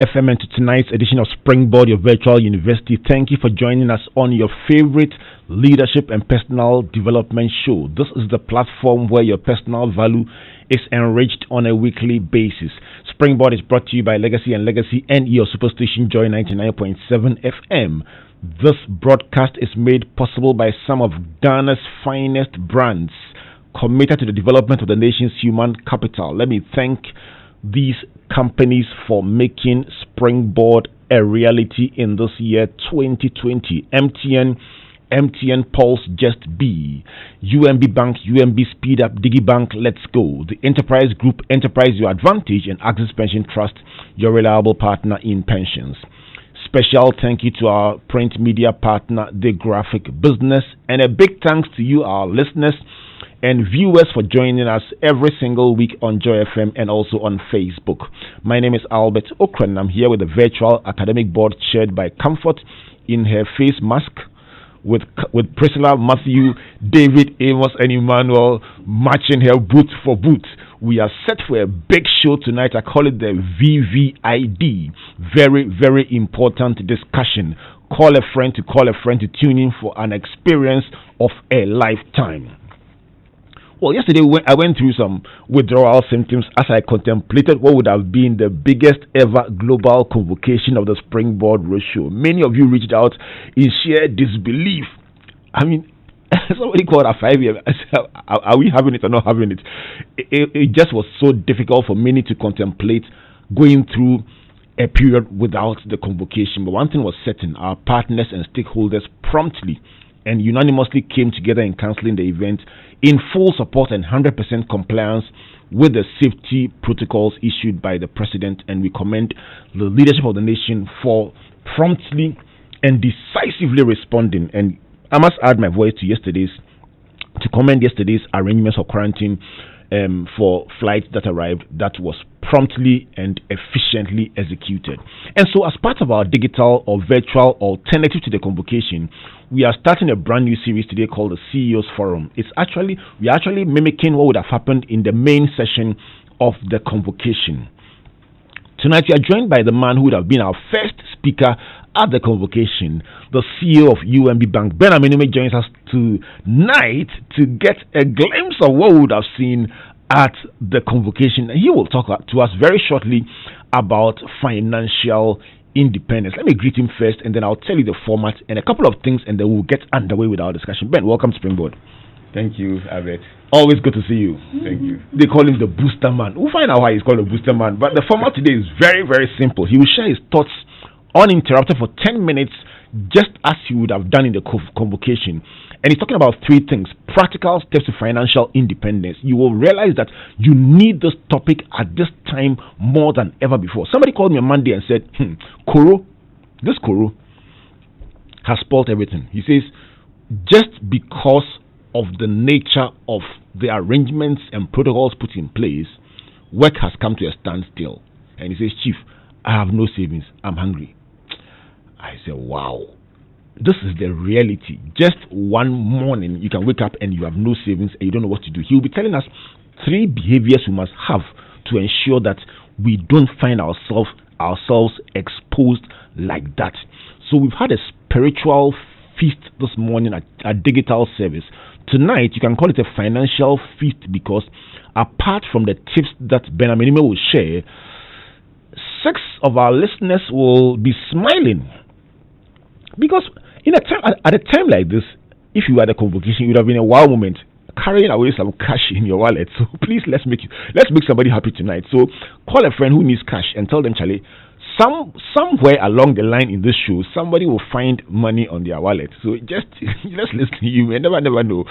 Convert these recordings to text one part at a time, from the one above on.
FM, and to tonight's edition of Springboard, your virtual university. Thank you for joining us on your favorite leadership and personal development show. This is the platform where your personal value is enriched on a weekly basis. Springboard is brought to you by Legacy and Legacy and your superstation Joy 99.7 FM. This broadcast is made possible by some of Ghana's finest brands committed to the development of the nation's human capital. Let me thank these companies for making Springboard a reality in this year 2020. MTN Pulse Just B, UMB Bank, UMB Speed Up, DigiBank Let's Go, the Enterprise Group, Enterprise Your Advantage, and Access Pension Trust, your reliable partner in pensions. Special thank you to our print media partner, The Graphic Business, and a big thanks to you, our listeners and viewers, for joining us every single week on Joy FM and also on Facebook. My name is Albert Okran. I'm here with the virtual academic board chaired by Comfort in her face mask, with Priscilla, Matthew, David, Amos, and Emmanuel matching her boot for boot. We are set for a big show tonight. I call it the VVID. Very, very important discussion. Call a friend to tune in for an experience of a lifetime. Well, yesterday I went through some withdrawal symptoms as I contemplated what would have been the biggest ever global convocation of the Springboard Roadshow. Many of you reached out in sheer disbelief. I mean, somebody called at 5 a.m. Are we having it or not having it? It just was so difficult for many to contemplate going through a period without the convocation. But one thing was certain: our partners and stakeholders promptly and unanimously came together in cancelling the event in full support and 100% compliance with the safety protocols issued by the president, and we commend the leadership of the nation for promptly and decisively responding. And I must add my voice to commend yesterday's arrangements of quarantine for flights that arrived, that was promptly and efficiently executed. And so, as part of our digital or virtual alternative to the convocation, we are starting a brand new series today called the CEO's Forum. We are actually mimicking what would have happened in the main session of the convocation. Tonight we are joined by the man who would have been our first speaker at the convocation, the CEO of UMB Bank. Ben Amenumey joins us tonight to get a glimpse of what we would have seen at the convocation. He will talk to us very shortly about financial independence. Let me greet him first, and then I'll tell you the format and a couple of things, and then we'll get underway with our discussion. Ben, welcome to Springboard. Thank you, Albert. Always good to see you. Thank you. They call him the Booster Man. We'll find out why he's called the Booster Man. But the format today is very, very simple. He will share his thoughts uninterrupted for 10 minutes, just as he would have done in the convocation. And he's talking about three things: practical steps to financial independence. You will realize that you need this topic at this time more than ever before. Somebody called me on Monday and said, this Koro has spoiled everything. He says, just because of the nature of the arrangements and protocols put in place, work has come to a standstill. And he says, Chief, I have no savings. I'm hungry. I said, wow. This is the reality. Just one morning, you can wake up and you have no savings and you don't know what to do. He will be telling us three behaviors we must have to ensure that we don't find ourselves exposed like that. So we've had a spiritual feast this morning at digital service. Tonight, you can call it a financial feast, because apart from the tips that Ben Amenumey will share, 6 of our listeners will be smiling. Because at a time like this, if you had a convocation, it would have been a wow moment, carrying away some cash in your wallet. So please, let's make somebody happy tonight. So call a friend who needs cash and tell them, Charlie, somewhere along the line in this show, somebody will find money on their wallet. So just listen. You may never know.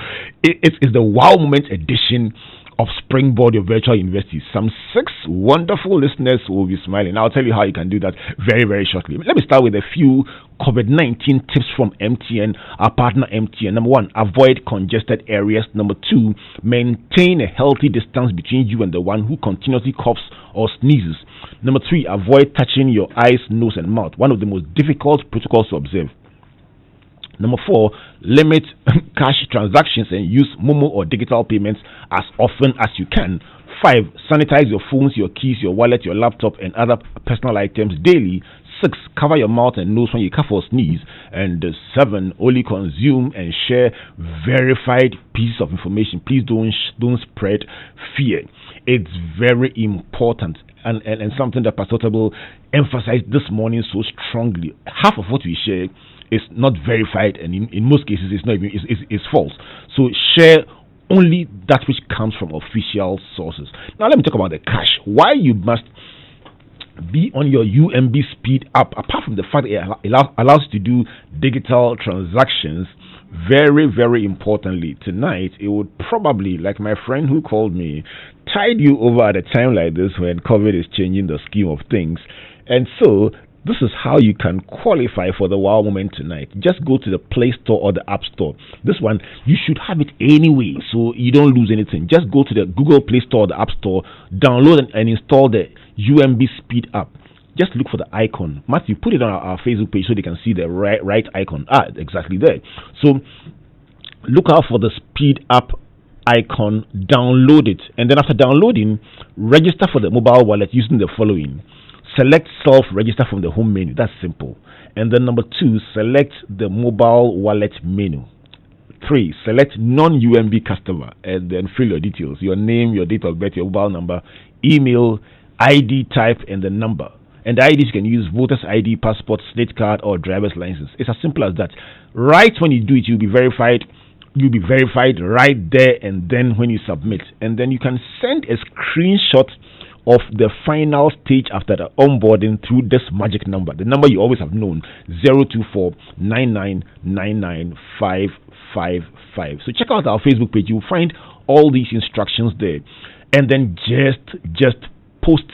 It's the wow moment edition of Springboard, your virtual university. Some 6 wonderful listeners will be smiling. I'll tell you how you can do that very, very shortly. Let me start with a few COVID-19 tips from MTN, our partner MTN. Number 1, avoid congested areas. Number 2, maintain a healthy distance between you and the one who continuously coughs or sneezes. Number 3, avoid touching your eyes, nose, and mouth. One of the most difficult protocols to observe. Number 4, limit cash transactions and use Momo or digital payments as often as you can. 5. Sanitize your phones, your keys, your wallet, your laptop, and other personal items daily. 6. Cover your mouth and nose when you cough or sneeze. And 7. Only consume and share verified pieces of information. Please don't spread fear. It's very important and something that Pastor Table emphasized this morning so strongly. Half of what we share is not verified, and in most cases, it's not even it's false. So share only that which comes from official sources. Now let me talk about the cash. Why you must be on your UMB Speed app, apart from the fact that it allows you to do digital transactions. Very, very importantly, tonight it would probably, like my friend who called me, tide you over at a time like this when COVID is changing the scheme of things. And so this is how you can qualify for the wow moment tonight. Just go to the Play Store or the App Store. This one, you should have it anyway, so you don't lose anything. Just go to the Google Play Store or the App Store, download and install the UMB Speed app. Just look for the icon. Matthew, put it on our Facebook page so they can see the right icon. Exactly there. So look out for the Speed app icon, download it, and then after downloading, register for the mobile wallet using the following. Select self-register from the home menu. That's simple. And then number 2, select the mobile wallet menu. 3, select non-UMB customer and then fill your details. Your name, your date of birth, your mobile number, email, ID type, and the number. And the IDs you can use voter's ID, passport, slate card, or driver's license. It's as simple as that. Right when you do it, you'll be verified. You'll be verified right there and then when you submit. And then you can send a screenshot of the final stage after the onboarding through this magic number, the number you always have known, 024-9999-555. So check out our Facebook page. You'll find all these instructions there. And then just post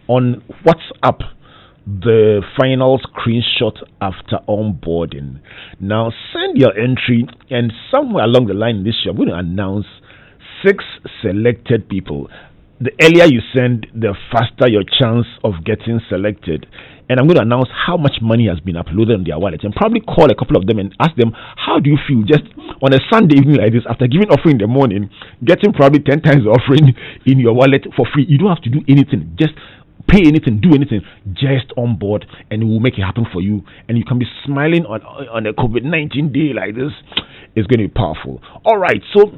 on WhatsApp the final screenshot after onboarding. Now send your entry, and somewhere along the line in this show, I'm going to announce 6 selected people. The earlier you send, the faster your chance of getting selected. And I'm going to announce how much money has been uploaded on their wallet, and probably call a couple of them and ask them, how do you feel just on a Sunday evening like this, after giving offering in the morning, getting probably 10 times the offering in your wallet for free? You don't have to do anything. Just pay anything, do anything, just on board, and it will make it happen for you. And you can be smiling on a COVID-19 day like this. It's going to be powerful. All right, so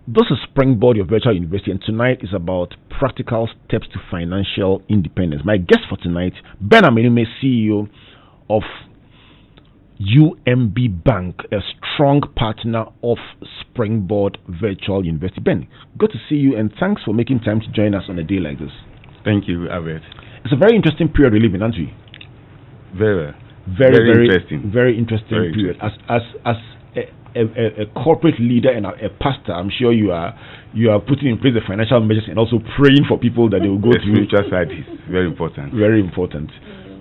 this is Springboard, your virtual university, and tonight is about practical steps to financial independence. My guest for tonight, Amenumey, CEO of UMB Bank, a strong partner of Springboard Virtual University. Ben, good to see you, and thanks for making time to join us on a day like this. Thank you, Albert. It's a very interesting period we live in, aren't we? Very interesting. Very interesting period. As a corporate leader and a pastor, I'm sure you are putting in place the financial measures and also praying for people that they will go through. The spiritual side is very important. Very important.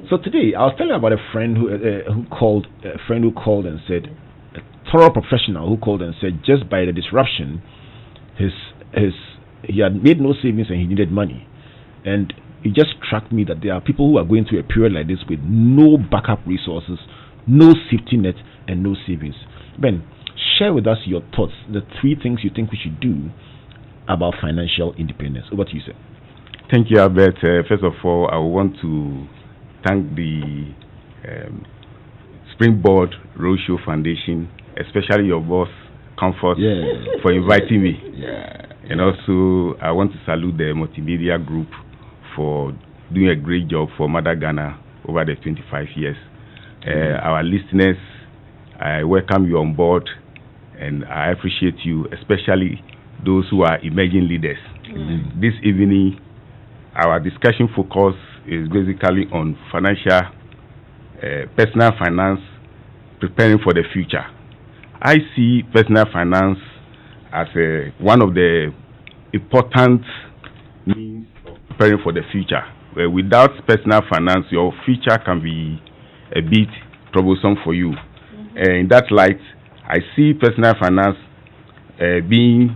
So today, I was telling you about a friend who called and said, a thorough professional who called and said, just by the disruption, he had made no savings and he needed money. And it just struck me that there are people who are going through a period like this with no backup resources, no safety net, and no savings. Ben, share with us your thoughts, the 3 things you think we should do about financial independence. Over to you, sir. Thank you, Albert. First of all, I want to thank the Springboard Roadshow Foundation, especially your boss, Comfort, for inviting me. And also, I want to salute the multimedia group for doing a great job for Mother Ghana over the 25 years. Our listeners, I welcome you on board, and I appreciate you, especially those who are emerging leaders. This evening, our discussion focus is basically on financial, personal finance, preparing for the future. I see personal finance as one of the important means of preparing for the future. Without personal finance, your future can be a bit troublesome for you. In that light, I see personal finance being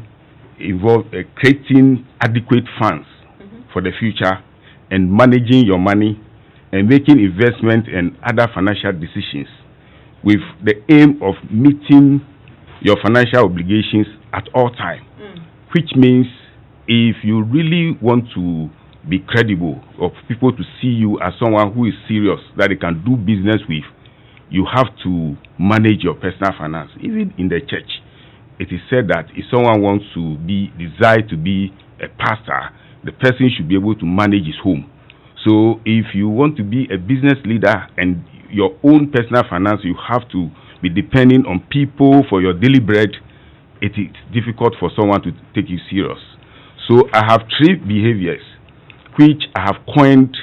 involved, creating adequate funds for the future and managing your money and making investment and other financial decisions with the aim of meeting your financial obligations at all time, which means if you really want to be credible, or people to see you as someone who is serious, that they can do business with, you have to manage your personal finance. Even in the church, it is said that if someone wants to desire to be a pastor, the person should be able to manage his home. So if you want to be a business leader and your own personal finance, you have to be depending on people for your daily bread. It is difficult for someone to take you serious. So I have 3 behaviors which I have coined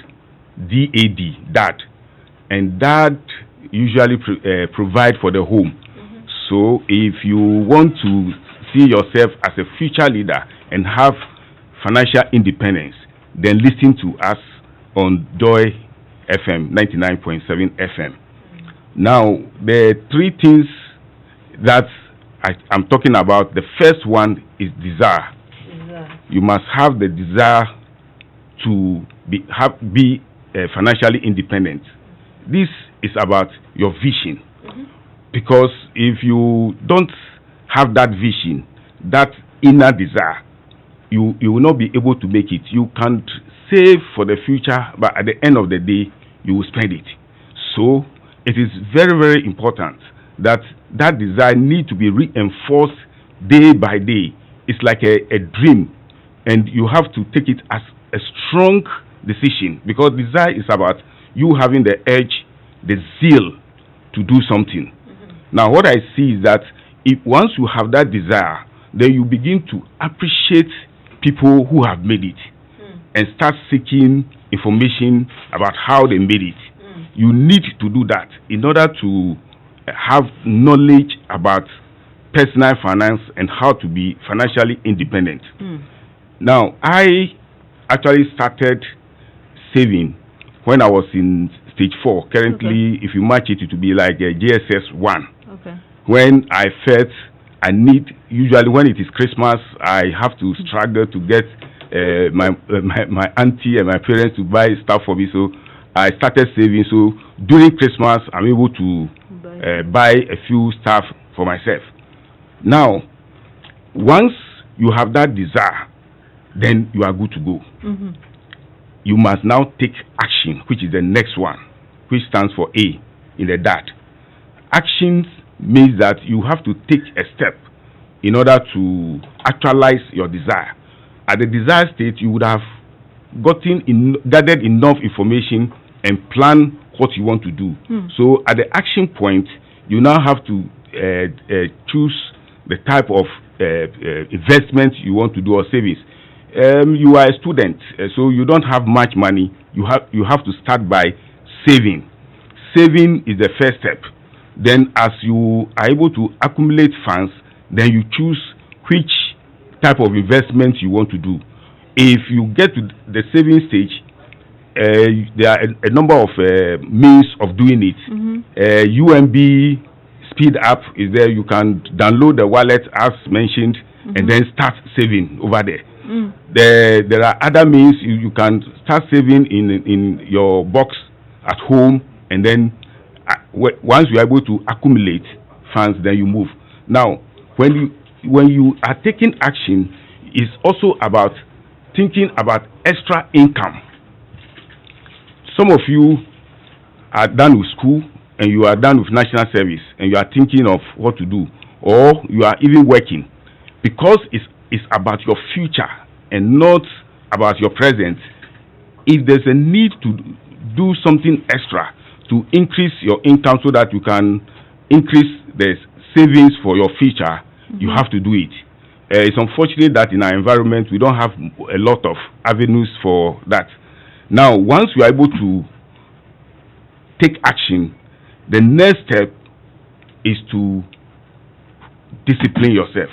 DAD, and that usually provide for the home. So if you want to see yourself as a future leader and have financial independence, then listen to us on Joy FM 99.7 FM. Now, the 3 things that I'm talking about, the first one is desire. You must have the desire to be financially independent. This is about your vision. Because if you don't have that vision, that inner desire, you will not be able to make it. You can't save for the future, but at the end of the day, you will spend it. So it is very, very important that desire need to be reinforced day by day. It's like a dream, and you have to take it as a strong decision, because desire is about you having the edge, the zeal to do something. Now, what I see is that if once you have that desire, then you begin to appreciate people who have made it and start seeking information about how they made it. You need to do that in order to have knowledge about personal finance and how to be financially independent. Now, I actually started saving when I was in stage 4. Currently, if you match it, it will be like a JSS 1. When I felt I need, usually when it is Christmas, I have to struggle to get my auntie and my parents to buy stuff for me. So I started saving. So during Christmas, I'm able to buy a few stuff for myself. Now, once you have that desire, then you are good to go. You must now take action, which is the next one, which stands for A in the DAT. Actions means that you have to take a step in order to actualize your desire. At the desire state, you would have gathered enough information and plan what you want to do. So at the action point, you now have to choose the type of investment you want to do or savings. You are a student, so you don't have much money. You have to start by saving. Saving is the first step. Then as you are able to accumulate funds, then you choose which type of investment you want to do. If you get to the saving stage, there are a number of means of doing it. UMB Speed App is there. You can download the wallet as mentioned and then start saving over there. There are other means. You can start saving in your box at home, and then once you are able to accumulate funds, then you move. Now, when you are taking action, it's also about thinking about extra income. Some of you are done with school and you are done with national service and you are thinking of what to do, or you are even working, because it's about your future and not about your present. If there's a need to do something extra to increase your income so that you can increase the savings for your future, you have to do it. It's unfortunate that in our environment we don't have a lot of avenues for that. Now, once you are able to take action, the next step is to discipline yourself.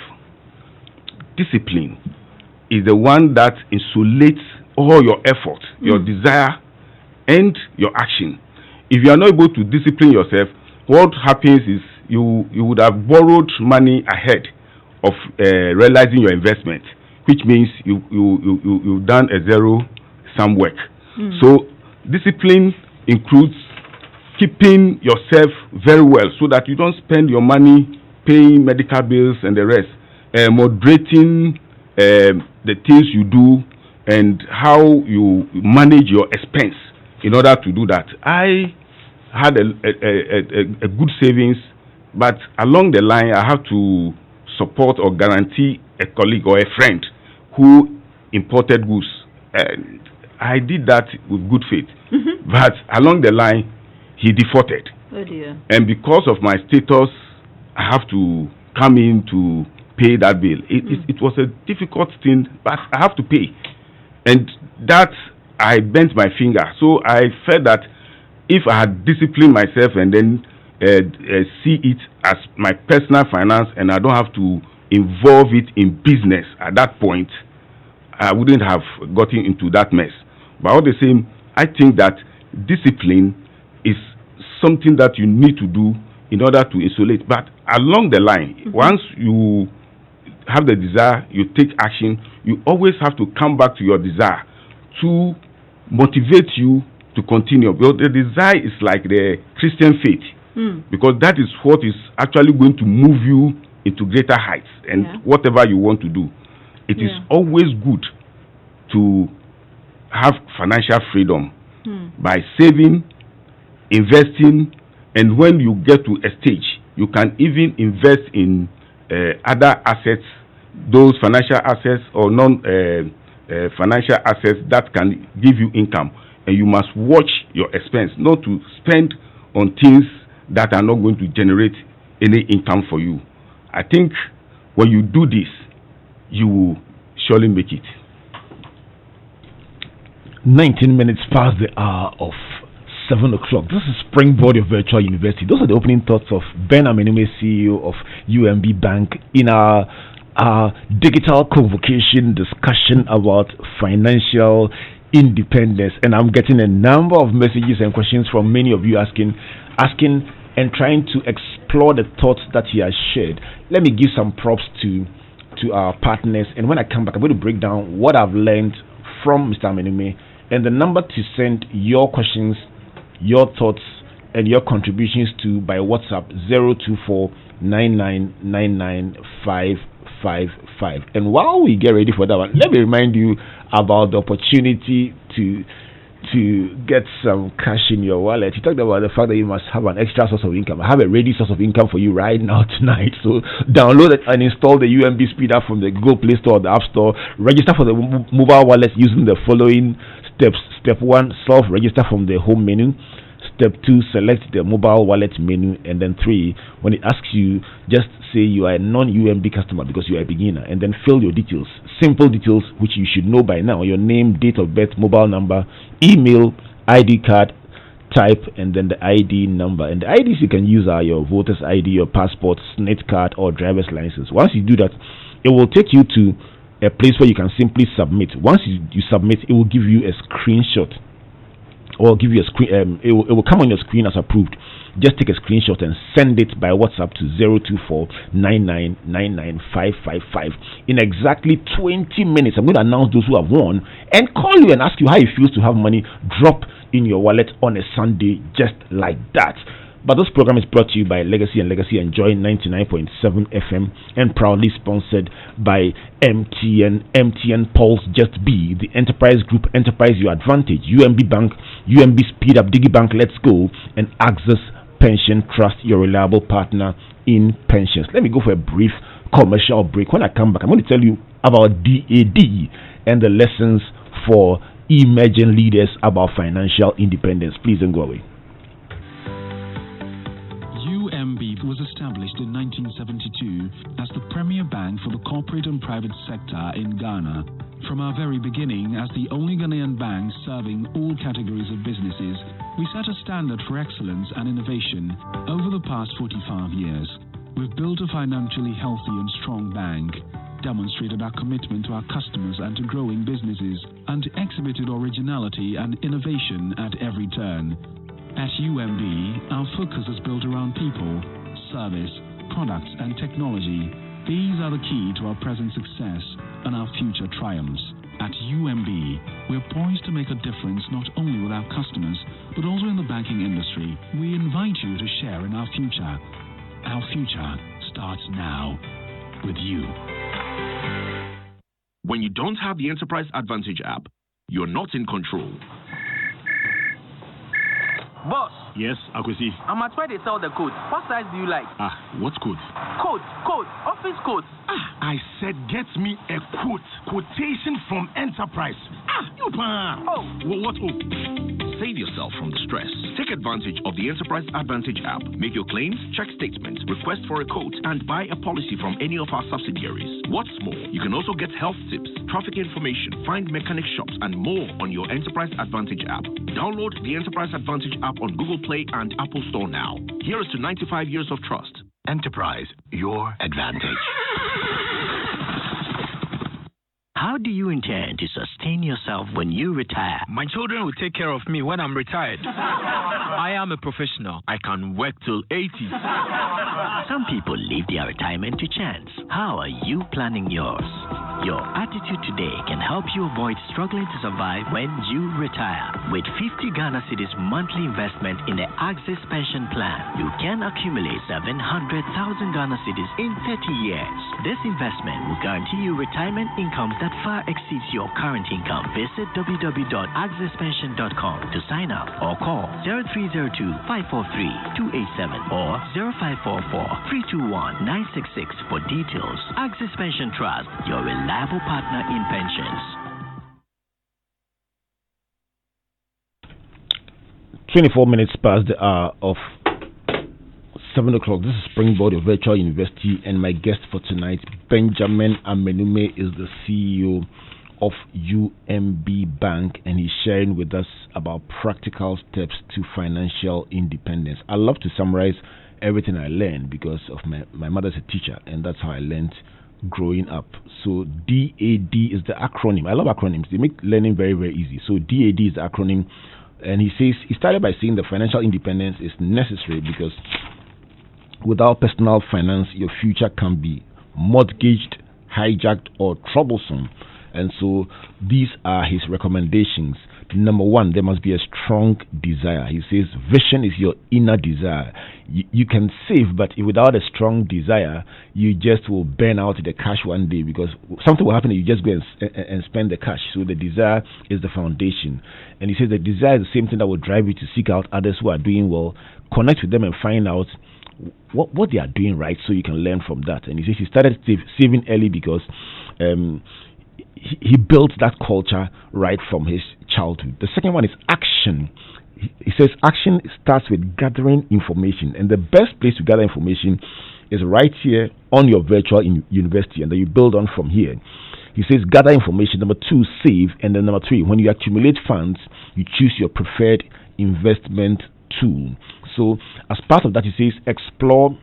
Discipline is the one that insulates all your effort, your desire, and your action. If you are not able to discipline yourself, what happens is you would have borrowed money ahead of realizing your investment, which means you've done a zero-sum work. So discipline includes keeping yourself very well so that you don't spend your money paying medical bills and the rest, moderating the things you do and how you manage your expense in order to do that. I had a good savings, but along the line I have to support or guarantee a colleague or a friend who imported goods. And I did that with good faith. But along the line, he defaulted. Oh dear. And because of my status, I have to come in to pay that bill. It was a difficult thing, but I have to pay. And that, I bent my finger. So I felt that if I had disciplined myself and then see it as my personal finance and I don't have to involve it in business at that point, I wouldn't have gotten into that mess. But all the same, I think that discipline is something that you need to do in order to insulate. But along the line, once you have the desire, you take action, you always have to come back to your desire to motivate you to continue. Because the desire is like the Christian faith, because that is what is actually going to move you into greater heights and whatever you want to do. It is always good to have financial freedom by saving, investing, and when you get to a stage, you can even invest in other assets, those financial assets or non-financial assets that can give you income. And you must watch your expense, not to spend on things that are not going to generate any income for you. I think when you do this, you will surely make it. 19 minutes past the hour of 7 o'clock. This is Springboard, your virtual university. Those are the opening thoughts of Ben Amenumey, CEO of UMB Bank, in our digital convocation discussion about financial independence. And I'm getting a number of messages and questions from many of you asking and trying to explore the thoughts that he has shared. Let me give some props to our partners, and when I come back, I'm going to break down what I've learned from Mr. Amenumey. And the number to send your questions, your thoughts, and your contributions to by WhatsApp 024-9999-555. And while we get ready for that one, let me remind you about the opportunity to get some cash in your wallet. You talked about the fact that you must have an extra source of income. I have a ready source of income for you right now tonight. So download it and install the UMB Speed app from the Google Play Store or the App Store. Register for the mobile wallet using the following steps. Step 1, self-register from the home menu. Step 2, select the mobile wallet menu. And then 3, when it asks you, just say you are a non-UMB customer because you are a beginner, and then fill your details. Simple details which you should know by now: your name, date of birth, mobile number, email, ID card type, and then the ID number. And the IDs you can use are your voter's ID, your passport, SNIT card, or driver's license. Once you do that, it will take you to a place where you can simply submit. Once you submit, it will give you a screenshot, or give you a screen. It will come on your screen as approved. Just take a screenshot and send it by WhatsApp to 024-9999-555. In exactly 20 minutes, I'm going to announce those who have won and call you and ask you how it feels to have money drop in your wallet on a Sunday just like that. But this program is brought to you by Legacy and Legacy Enjoy 99.7 FM and proudly sponsored by MTN Pulse Just Be, the Enterprise Group, Enterprise Your Advantage, UMB Bank, UMB Speed Up, DigiBank Let's Go, and Access Pension Trust, your reliable partner in pensions. Let me go for a brief commercial break. When I come back, I'm going to tell you about DAD and the lessons for emerging leaders about financial independence. Please don't go away. UMB was established in 1972 as the premier bank for the corporate and private sector in Ghana. From our very beginning, as the only Ghanaian bank serving all categories of businesses, we set a standard for excellence and innovation over the past 45 years. We've built a financially healthy and strong bank, demonstrated our commitment to our customers and to growing businesses, and exhibited originality and innovation at every turn. At UMB, our focus is built around people, service, products, and technology. These are the key to our present success and our future triumphs. At UMB, we're poised to make a difference not only with our customers, but also in the banking industry. We invite you to share in our future. Our future starts now with you. When you don't have the Enterprise Advantage app, you're not in control. Boss. Yes, Akwesi. I'm at where they sell the coats. What size do you like? What coat? Coat, office coats. I said get me a quote. Quotation from Enterprise. You pan. What? Save yourself from the stress. Take advantage of the Enterprise Advantage app. Make your claims, check statements, request for a quote, and buy a policy from any of our subsidiaries. What's more, you can also get health tips, traffic information, find mechanic shops, and more on your Enterprise Advantage app. Download the Enterprise Advantage app on Google Play and Apple Store now. Here's to 95 years of trust. Enterprise, your advantage. How do you intend to sustain yourself when you retire? My children will take care of me when I'm retired. I am a professional. I can work till 80. Some people leave their retirement to chance. How are you planning yours? Your attitude today can help you avoid struggling to survive when you retire. With 50 Ghana Cedis monthly investment in the Axis Pension Plan, you can accumulate 700,000 Ghana Cedis in 30 years. This investment will guarantee you retirement income that far exceeds your current income. Visit www.axispension.com to sign up or call 0302-543-287 or 0544-321-966 for details. Axis Pension Trust, your reliable partner in pensions. 24 minutes past the hour of 7 o'clock. This is Springboard, your virtual university, and my guest for tonight, Benjamin Amenumey, is the CEO of UMB Bank, and he's sharing with us about practical steps to financial independence. I love to summarize everything I learned because of my mother's a teacher, and that's how I learned growing up. So DAD is the acronym. I love acronyms. They make learning very, very easy. So DAD is the acronym, and he says he started by saying that financial independence is necessary because without personal finance, your future can be mortgaged, hijacked, or troublesome. And so these are his recommendations. Number one, there must be a strong desire. He says vision is your inner desire. You can save, but without a strong desire, you just will burn out the cash one day because something will happen and you just go and spend the cash. So the desire is the foundation. And he says the desire is the same thing that will drive you to seek out others who are doing well, connect with them and find out what they are doing right so you can learn from that. And he says he started saving early because he built that culture right from his childhood. The second one is action. He says action starts with gathering information, and the best place to gather information is right here on your virtual university, and then you build on from here. He says gather information. Number two, save. And then number three, when you accumulate funds, you choose your preferred investment tool. So as part of that, he says explore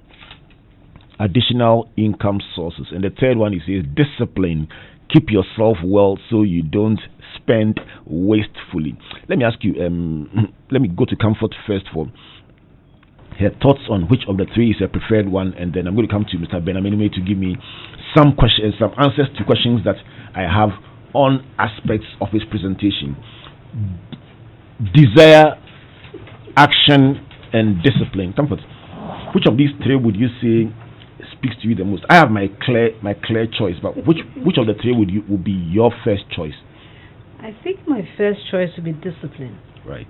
additional income sources. And the third one, he says discipline. Keep yourself well so you don't spend wastefully. Let me ask you, let me go to Comfort first for her thoughts on which of the three is her preferred one, and then I'm going to come to Mr. Amenumey to give me some questions, some answers to questions that I have on aspects of his presentation. Desire, action, and discipline. Comfort, which of these three would you say speaks to you the most? I have my clear choice, but which of the three would be your first choice? I think my first choice would be discipline. Right.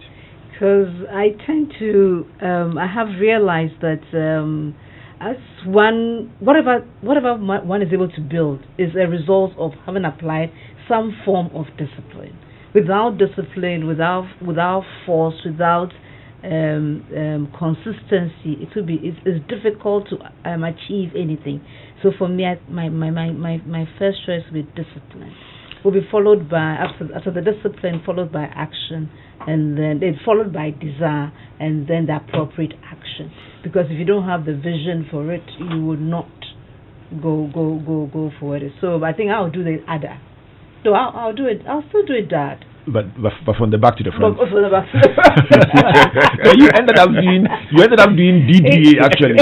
Because I tend to, I have realized that as whatever one is able to build is a result of having applied some form of discipline. Without discipline, without force, without consistency, it's difficult to achieve anything. So for me, my first choice will be discipline. Will be followed by after the discipline, followed by action, and then it's followed by desire, and then the appropriate action. Because if you don't have the vision for it, you will not go for it. So I think I'll do the other. So I'll do it. I'll still do it, Dad. But from the back to the front. From the back to the front. So you ended up doing DDA actually.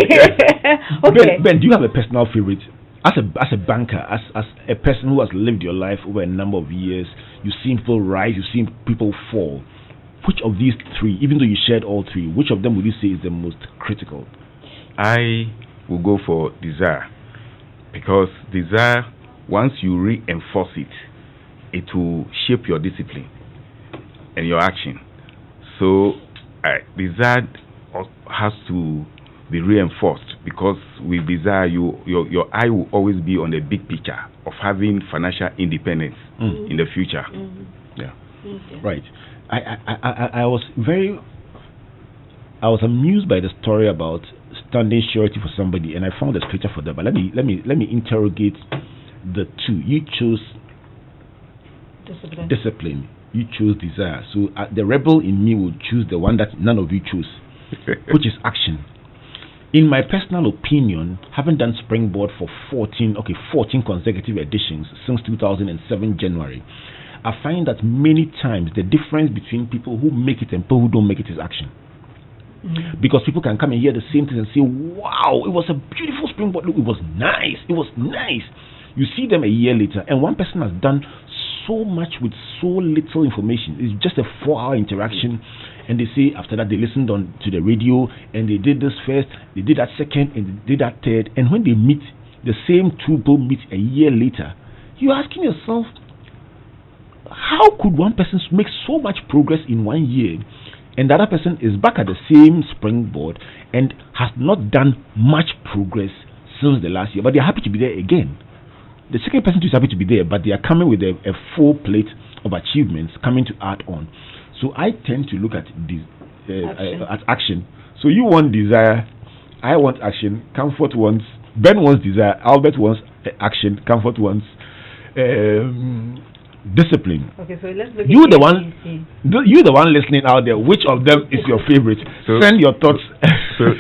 Okay. Ben, do you have a personal favorite? As a banker, as a person who has lived your life over a number of years, you've seen people rise, you've seen people fall. Which of these three, even though you shared all three, which of them would you say is the most critical? I will go for desire, because desire once you reinforce it, it will shape your discipline and your action. So desire has to be reinforced, because with desire, your eye will always be on the big picture of having financial independence in the future. Yeah. Right. I was amused by the story about standing surety for somebody, and I found a scripture for that. But let me interrogate the two. You chose discipline. You chose desire. So the rebel in me will choose the one that none of you choose, which is action. In my personal opinion, having done Springboard for 14 consecutive editions since 2007 January, I find that many times the difference between people who make it and people who don't make it is action. Because people can come and hear the same thing and say, wow, it was a beautiful Springboard, look, it was nice. You see them a year later, and one person has done so much with so little information. It's just a 4-hour interaction, and they say after that they listened on to the radio, and they did this first, they did that second, and they did that third. And when they meet, the same two people meet a year later, you're asking yourself, how could one person make so much progress in 1 year, and the other person is back at the same Springboard and has not done much progress since the last year, but they're happy to be there again? The second person is happy to be there, but they are coming with a full plate of achievements coming to add on. So I tend to look at action. So you want desire, I want action. Comfort wants, Ben wants desire, Albert wants action. Comfort wants discipline. Okay, so let's look you the one listening out there. Which of them is your favorite? So, send your thoughts. So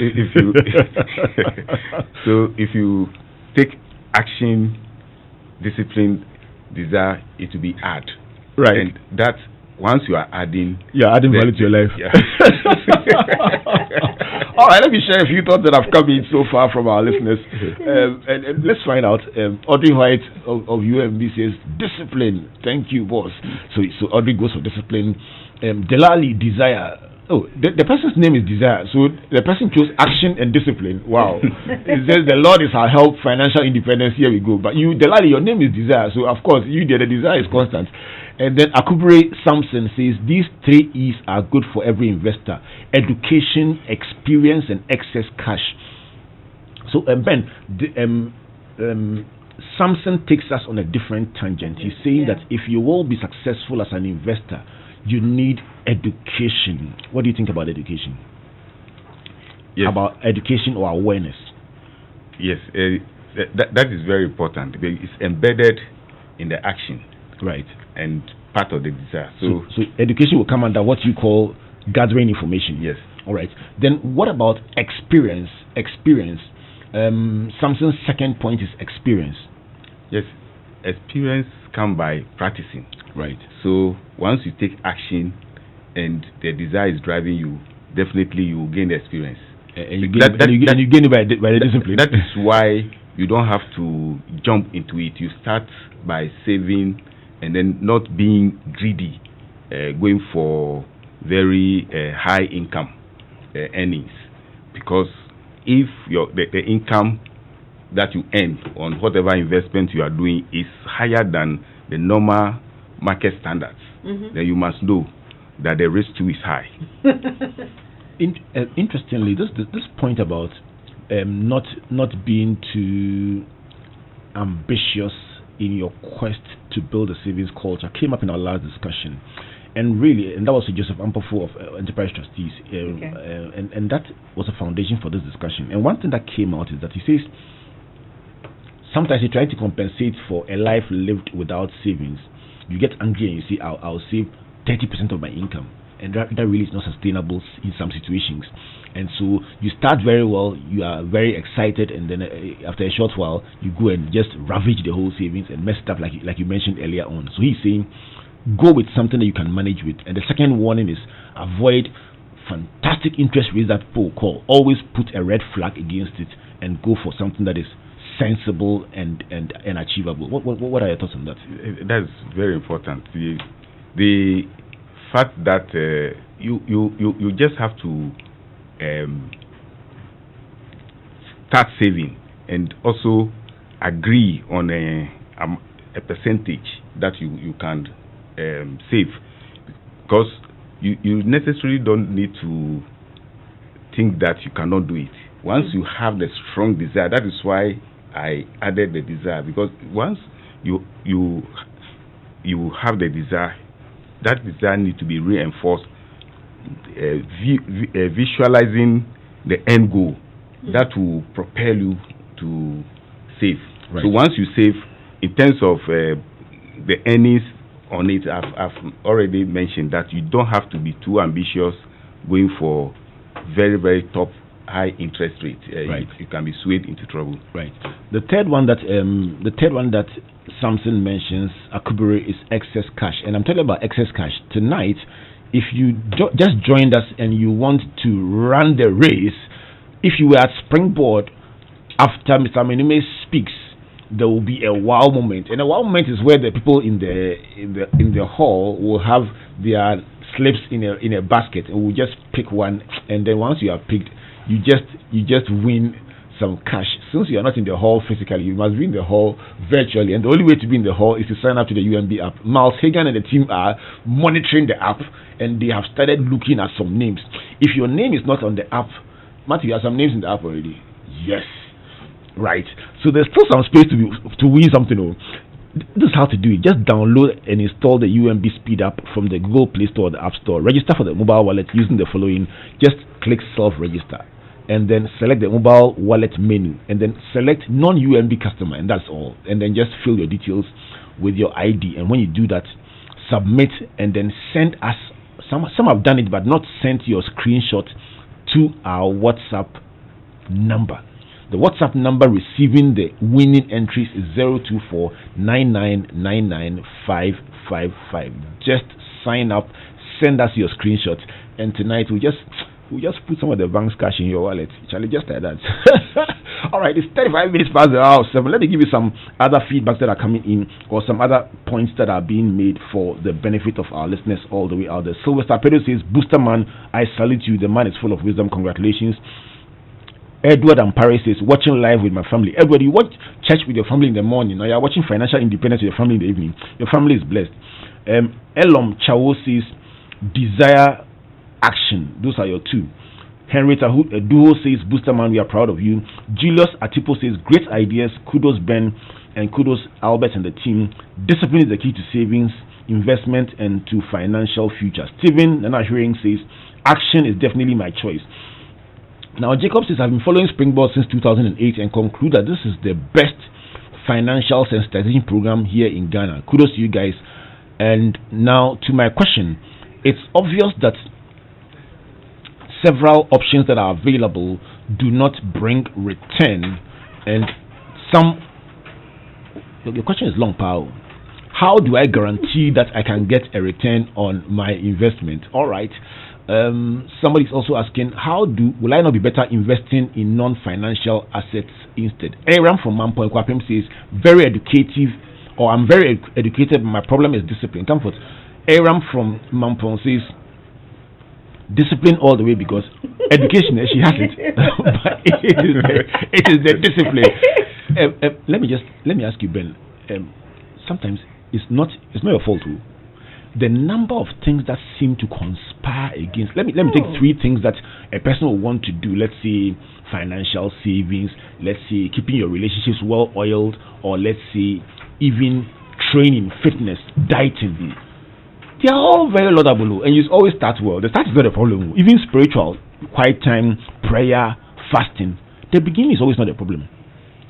if you take action, discipline, desire, it will be add. Right. And that once you are adding, you're adding value to your life. Yeah. All right, let me share a few thoughts that have come in so far from our listeners. And let's find out. Audrey White of UMB says, discipline. Thank you, boss. So Audrey goes for discipline. Delali, desire. Oh, the person's name is Desire. So the person chose action and discipline. Wow. It says the Lord is our help, financial independence. Here we go. But you, Delali, your name is Desire. So of course, the desire is constant. And then Akubre Samson says these 3 E's are good for every investor: education, experience, and excess cash. So Ben, Samson takes us on a different tangent. He's saying that if you will be successful as an investor, you need education. What do you think about education? Yes. About education or awareness? Yes, that is very important. It's embedded in the action, right, and part of the desire. So education will come under what you call gathering information. Yes. All right. Then what about experience? Samson's second point is experience. Yes, experience comes by practicing. Right. So once you take action and the desire is driving you, definitely you will gain the experience. And you gain it by the discipline. That is why you don't have to jump into it. You start by saving and then not being greedy, going for very high income earnings. Because if the income that you earn on whatever investment you are doing is higher than the normal market standards, then you must know that the risk too is high. Interestingly, this point about not being too ambitious in your quest to build a savings culture came up in our last discussion, and that was Joseph Ampofo of Enterprise Trustees, and that was a foundation for this discussion. And one thing that came out is that he says sometimes you try to compensate for a life lived without savings. You get angry and you say, I'll save 30% of my income. And that really is not sustainable in some situations. And so you start very well, you are very excited, and then after a short while, you go and just ravage the whole savings and mess it up like you mentioned earlier on. So he's saying, go with something that you can manage with. And the second warning is avoid fantastic interest rates that people call. Always put a red flag against it and go for something that is sensible and achievable. What are your thoughts on that? That's very important. The fact that you just have to start saving and also agree on a percentage that you can save, because you necessarily don't need to think that you cannot do it. Once you have the strong desire, that is why I added the desire, because once you have the desire, that desire needs to be reinforced, visualizing the end goal that will propel you to save. Right. So once you save, in terms of the earnings on it, I've already mentioned that you don't have to be too ambitious going for very, very top high interest rate. Right. You can be swayed into trouble. Right. The third one that Samson mentions, Akubere, is excess cash, and I'm talking about excess cash tonight. If you just joined us and you want to run the race, if you were at Springboard after Mr. Amenumey speaks, there will be a wow moment, and a wow moment is where the people in the hall will have their slips in a basket, and we'll just pick one, and then once you have picked, you just win some cash. Since you are not in the hall physically, you must be in the hall virtually, and the only way to be in the hall is to sign up to the UMB app. Miles Hagan and the team are monitoring the app, and they have started looking at some names. If your name is not on the app, Matthew, you have some names in the app already. Yes, right. So there's still some space to win something. This is how to do it. Just download and install the UMB Speed app from the Google Play Store or the App Store. Register for the mobile wallet using the following. Just click self-register, and then select the mobile wallet menu, and then select non-UMB customer, and that's all. And then just fill your details with your ID. And when you do that, submit, and then send us. Some have done it, but not sent your screenshot to our WhatsApp number. The WhatsApp number receiving the winning entries is 024-9999-555. Just sign up, send us your screenshot, and tonight we'll just put some of the bank's cash in your wallet. Charlie, just like that. All right, it's 35 minutes past the hour 7. Let me give you some other feedbacks that are coming in, or some other points that are being made for the benefit of our listeners all the way out there. Sylvester Pedro says, Booster man, I salute you. The man is full of wisdom. Congratulations. Edward and Paris says, watching live with my family. Edward, you watch church with your family in the morning. Now you're watching financial independence with your family in the evening. Your family is blessed. Elom Chao says, desire, action. Those are your two. Henrietta Duo says, Booster man, we are proud of you. Julius Atipo says, great ideas. Kudos Ben, and kudos Albert and the team. Discipline is the key to savings, investment, and to financial future. Stephen Nana Hearing says, action is definitely my choice. Now, Jacob says, I've been following Springboard since 2008 and conclude that this is the best financial sensitization program here in Ghana. Kudos to you guys. And now to my question, it's obvious that several options that are available do not bring return, and your question is long, Pao. How do I guarantee that I can get a return on my investment? All right. Somebody's also asking, will I not be better investing in non-financial assets instead? Aaron from Mampo and Kwapim says, very educative, or I'm very educated, but my problem is discipline. Comfort. Aaron from Mampo says, discipline all the way, because education, she has it, but it is the discipline. Let me ask you, Ben. Sometimes it's not your fault too. The number of things that seem to conspire against. Let me take three things that a person will want to do. Let's say financial savings. Let's say keeping your relationships well oiled, or let's say even training, fitness, dieting. They are all very laudable, and you always start well. The start is not a problem. Even spiritual, quiet time, prayer, fasting. The beginning is always not a problem,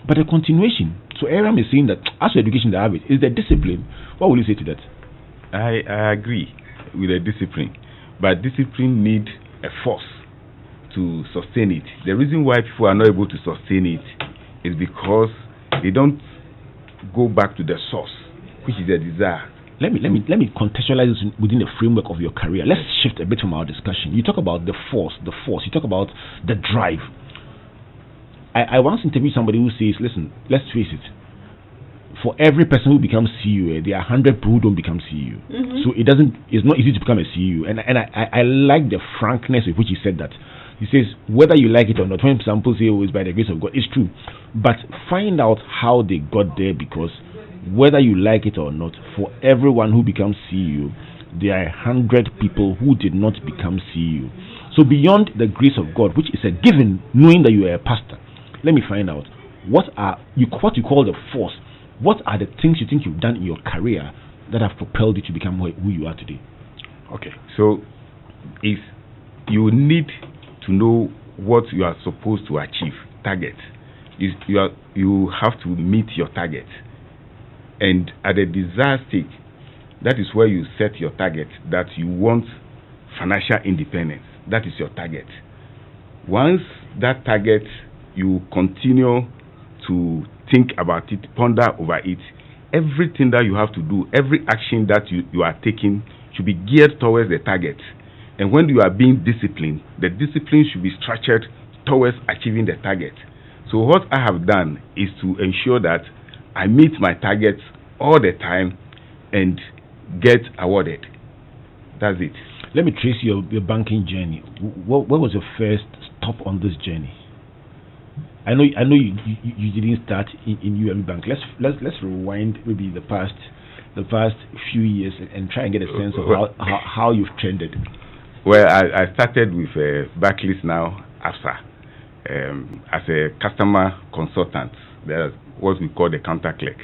but the continuation. So Aram is saying that as for education, the habit is the discipline. What will you say to that? I agree with the discipline, but discipline needs a force to sustain it. The reason why people are not able to sustain it is because they don't go back to the source, which is the desire. Let me contextualize this within the framework of your career. Let's shift a bit from our discussion. You talk about the force. You talk about the drive. I once interviewed somebody who says, listen, let's face it, for every person who becomes CEO, there are 100 people who don't become CEO. Mm-hmm. So it's not easy to become a CEO. And I like the frankness with which he said that. He says, whether you like it or not, when some people say, oh, it's by the grace of God, it's true. But find out how they got there, because whether you like it or not, for everyone who becomes CEO, there are 100 people who did not become CEO. So beyond the grace of God, which is a given, knowing that you are a pastor, let me find out what you call the force. What are the things you think you've done in your career that have propelled you to become who you are today? Okay, so if you need to know what you are supposed to achieve, target. You have to meet your target, and at the desired stage, that is where you set your target. That you want financial independence. That is your target. Once that target, you continue to think about it, ponder over it. Everything that you have to do, every action that you are taking should be geared towards the target. And when you are being disciplined, the discipline should be structured towards achieving the target. So what I have done is to ensure that I meet my targets all the time and get awarded. That's it. Let me trace your banking journey. What was your first stop on this journey? I know you didn't start in UMB Bank. Let's rewind maybe the past few years and try and get a sense of how you've trended. Well, I started with Barclays, now AFSA, as a customer consultant. That's what we call the counter clerk.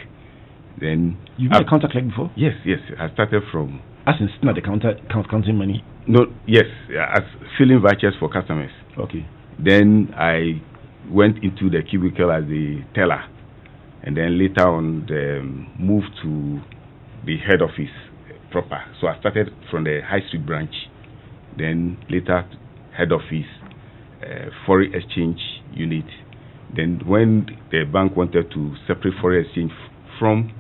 Then you've been a counter clerk before? Yes. I started from as in sitting at the counter counting money. No, yes, as filling vouchers for customers. Okay. Then I went into the cubicle as a teller, and then later on moved to the head office proper. So I started from the High Street branch, then later head office, foreign exchange unit. Then when the bank wanted to separate foreign exchange from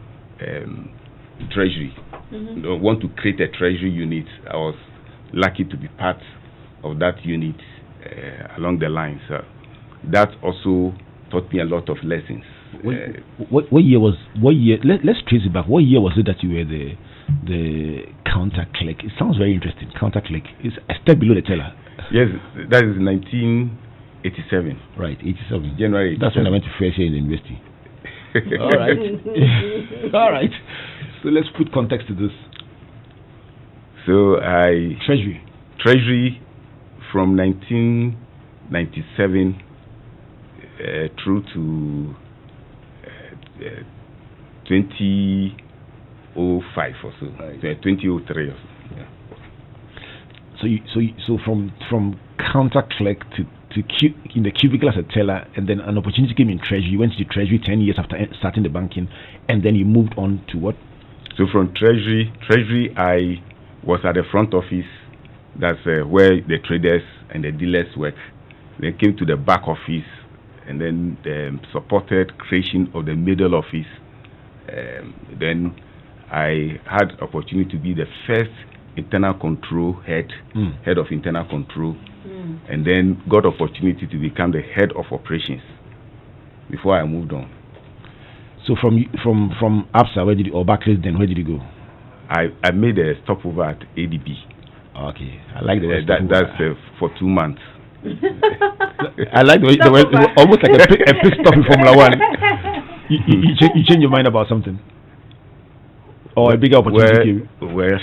treasury, want to create a treasury unit, I was lucky to be part of that unit along the line. So that also taught me a lot of lessons. What year? Let's trace it back. What year was it that you were the counter clerk? It sounds very interesting. Counter clerk is a step below the teller. Yes, that is 1987. Right, 87. January 87. That's when I went to first year in the university. All right. All right. So let's put context to this. So Treasury from 1997 through to 2005 or so, right. 2003 or so. Yeah. So from counter clerk to in the cubicle as a teller, and then an opportunity came in Treasury. You went to Treasury 10 years after starting the banking, and then you moved on to what? So from Treasury I was at the front office. That's where the traders and the dealers work. Then came to the back office, and then supported creation of the middle office. Then I had opportunity to be the first internal control head of internal control, and then got opportunity to become the head of operations before I moved on. So from ABSA, or Barclays, then where did you go? I made a stopover at ADB. Okay, I like the word that's for 2 months. I like the way almost like a pit stop in Formula One. You change your mind about something, or a bigger opportunity. Well,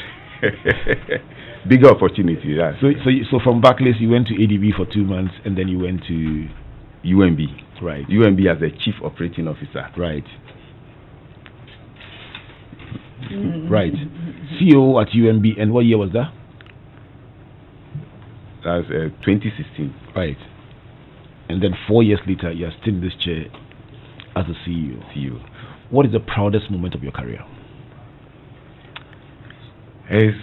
bigger opportunity. Yeah. So from Barclays you went to ADB for 2 months, and then you went to UMB. Right. UMB as the chief operating officer. Right. Right. CEO at UMB, and what year was that? That's 2016. Right. And then 4 years later, you are still in this chair as a CEO. What is the proudest moment of your career? Is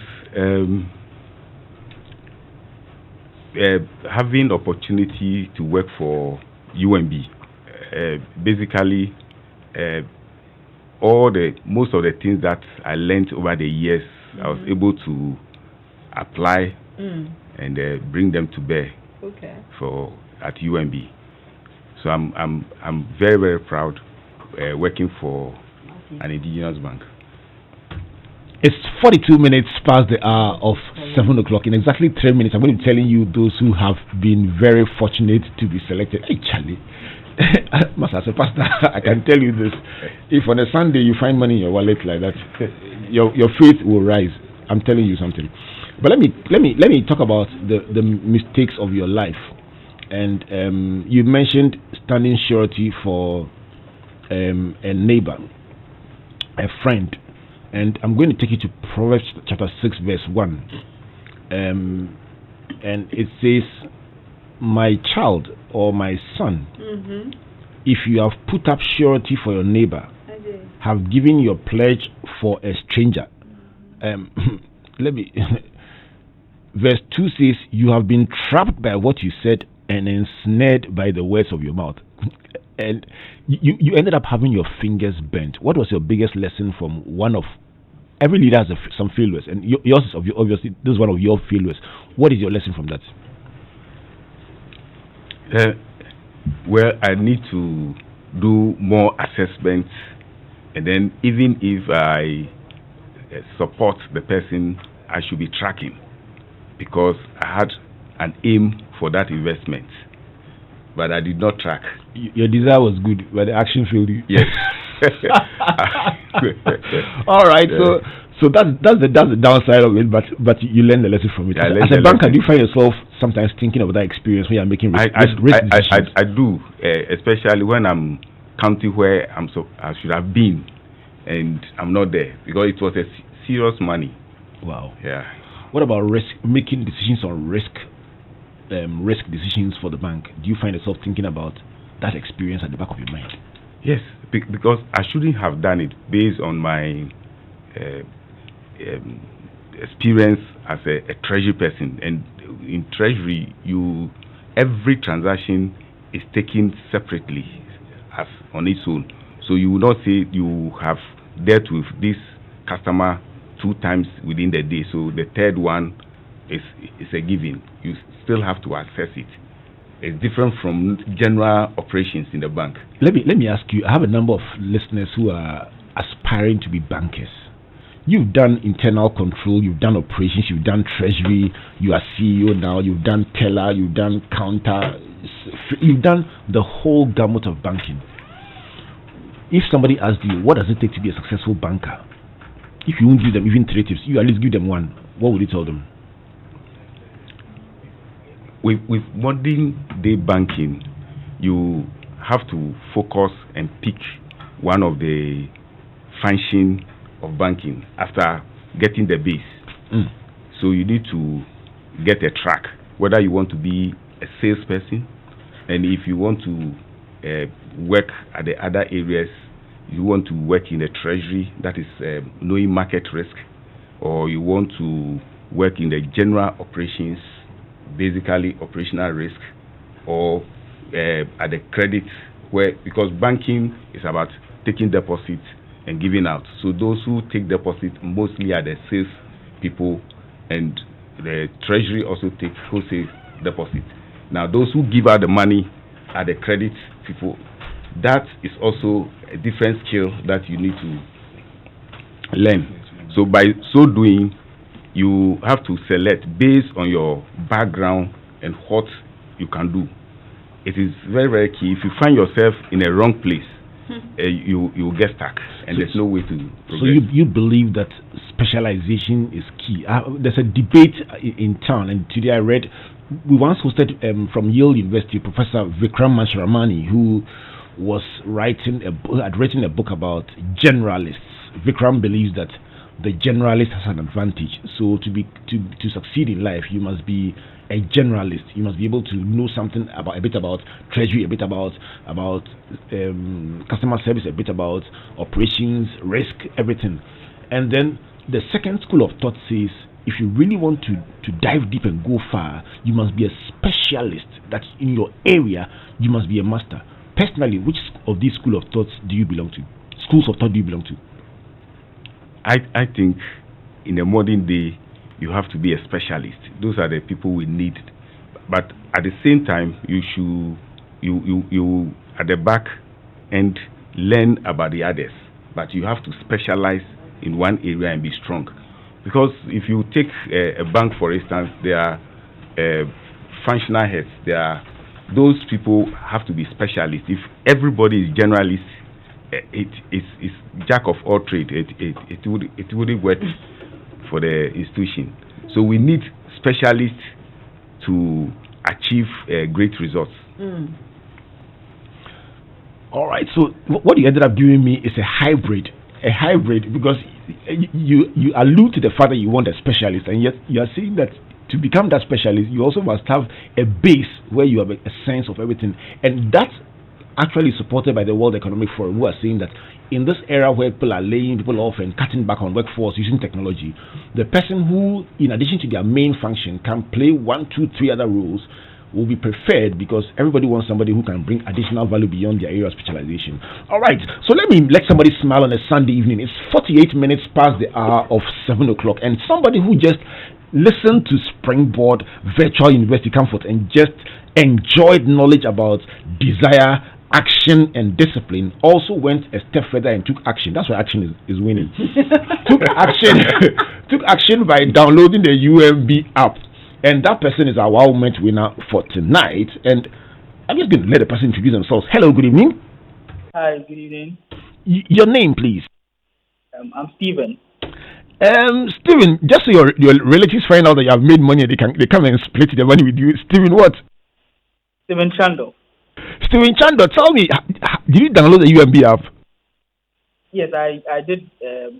having opportunity to work for UMB. Basically, most of the things that I learned over the years, I was able to apply and bring them to bear at UMB. So I'm very, very proud working for an indigenous bank. It's 42 minutes past the hour of 7 o'clock. In exactly 3 minutes, I'm going to be telling you those who have been very fortunate to be selected. Hey, Charlie. Master, as a pastor, I can tell you this. If on a Sunday you find money in your wallet like that, your faith will rise. I'm telling you something. But let me talk about the mistakes of your life. And you mentioned standing surety for a neighbor, a friend. And I'm going to take you to Proverbs chapter 6 verse 1. And it says, my child or my son, if you have put up surety for your neighbor, have given your pledge for a stranger. Let me verse 2 says, you have been trapped by what you said and ensnared by the words of your mouth. And you ended up having your fingers bent. What was your biggest lesson from one of every leader has some failures, and yours is obviously this is one of your failures. What is your lesson from that? Well, I need to do more assessments, and then even if I support the person, I should be tracking, because I had an aim for that investment, but I did not track. Your desire was good, but the action failed you. Yes. All right, so that's the downside of it, but you learn the lesson from it. As a banker, do you find yourself sometimes thinking about that experience when you're making risk decisions? I do, especially when I'm counting where I should have been, and I'm not there, because it was a serious money. Wow. Yeah. What about making decisions on risk decisions for the bank? Do you find yourself thinking about that experience at the back of your mind? Yes, because I shouldn't have done it based on my experience as a treasury person. And in treasury, every transaction is taken separately as on its own. So you will not say you have dealt with this customer 2 times within the day. So the third one is a given. You still have to assess it. It's different from general operations in the bank. Let me ask you, I have a number of listeners who are aspiring to be bankers. You've done internal control, you've done operations, you've done treasury, you are CEO now, you've done teller, you've done counter, you've done the whole gamut of banking. If somebody asked you, what does it take to be a successful banker? If you won't give them even 3 tips, you at least give them one. What would you tell them? With modern day banking, you have to focus and pick one of the functions of banking after getting the base. So you need to get a track, whether you want to be a salesperson, and if you want to work at the other areas, you want to work in the treasury, that is knowing market risk, or you want to work in the general operations, basically operational risk, or at the credit, because banking is about taking deposits and giving out. So those who take deposits mostly are the sales people, and the treasury also takes wholesale deposits. Now those who give out the money are the credit people. That is also a different skill that you need to learn. So by so doing, you have to select based on your background and what you can do. It is very, very key. If you find yourself in a wrong place, you will get stuck, and there's no way to progress. So you believe that specialization is key. There's a debate in town, and today I read, we once hosted from Yale University, Professor Vikram Mancharamani, who had written a book about generalists. Vikram believes that the generalist has an advantage. So to succeed in life, you must be a generalist. You must be able to know something a bit about treasury, a bit about customer service, a bit about operations, risk, everything. And then the second school of thought says, if you really want to dive deep and go far, you must be a specialist. That in your area, you must be a master. Personally, which of these schools of thought do you belong to? I think in the modern day, you have to be a specialist. Those are the people we need. But at the same time, you at the back end learn about the others. But you have to specialize in one area and be strong. Because if you take a bank, for instance, there are functional heads. There are those people have to be specialists. If everybody is generalist, it's jack of all trade. It wouldn't work for the institution. So we need specialists to achieve great results. All right. So what you ended up giving me is a hybrid because you allude to the fact that you want a specialist, and yet you are saying that to become that specialist, you also must have a base where you have a sense of everything, and that's actually supported by the World Economic Forum, who are saying that in this era where people are laying people off and cutting back on workforce using technology, the person who, in addition to their main function, can play 1, 2, 3 other roles will be preferred, because everybody wants somebody who can bring additional value beyond their area of specialization. All right, so let somebody smile on a Sunday evening. It's 48 minutes past the hour of 7 o'clock, and somebody who just listened to Springboard Virtual University Comfort and just enjoyed knowledge about desire, action, and discipline also went a step further and took action. That's why action is winning. took action by downloading the UMB app. And that person is our Wow Moment winner for tonight. And I'm just going to let the person introduce themselves. Hello, good evening. Hi, good evening. Your name, please. I'm Stephen. Stephen, just so your relatives find out that you have made money, they come and split the money with you. Stephen, what? Stephen Chando. Stephen Chando, tell me, did you download the UMB app? Yes, I did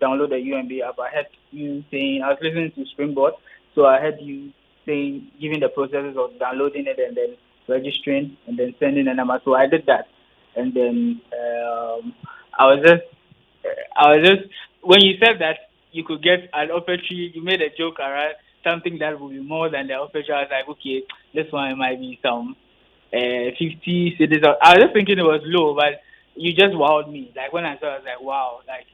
download the UMB app. I heard you saying, I was listening to Springboard, so I heard you saying, giving the processes of downloading it and then registering and then sending a number. So I did that, and then I was just when you said that you could get an offertory, you made a joke around something that would be more than the offertory. I was like, okay, this one might be some 50 cities. I was just thinking it was low, but you just wowed me. Like when I saw it, I was like, wow. Like,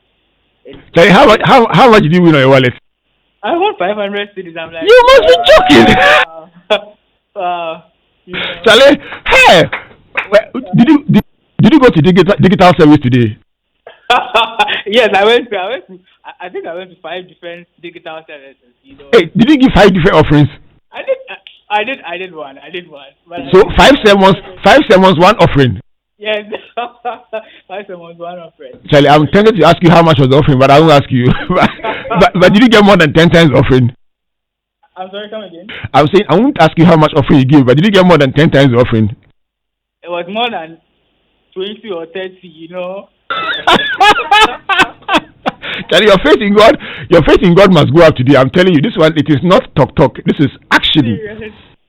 Charlie, how much did you win on your wallet? I won 500 cities. I'm like, you must be joking. Charlie, hey, did you go to digital service today? Yes, I went to. I think I went to 5 different digital services. You know. Hey, did you give 5 different offerings? I did one. So 5 sermons, 1 offering. Yes, 5 sermons, 1 offering. Charlie, I'm tempted to ask you how much was the offering, but I won't ask you. but did you get more than 10 times offering? I'm sorry, come again. I'm saying I won't ask you how much offering you give, but did you get more than 10 times the offering? It was more than 20 or 30, you know. Charlie, your faith in God must go up today. I'm telling you, this one, it is not talk. This is action.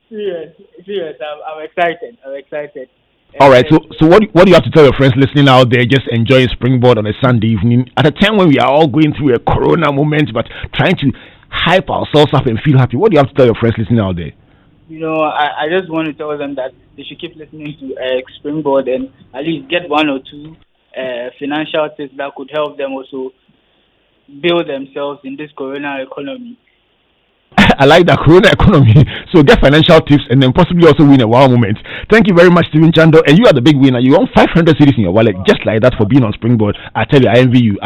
Serious. I'm excited. All right. So what do you have to tell your friends listening out there, just enjoying Springboard on a Sunday evening at a time when we are all going through a corona moment, but trying to hype ourselves up and feel happy? What do you have to tell your friends listening out there? You know, I just want to tell them that they should keep listening to Springboard and at least get 1 or 2 financial tips that could help them also build themselves in this corona economy. I like that corona economy. So get financial tips and then possibly also win a wow moment. Thank you very much, Stephen Chando. And you are the big winner. You won 500 cedis in your wallet, just like that, for being on Springboard. I tell you, I envy you.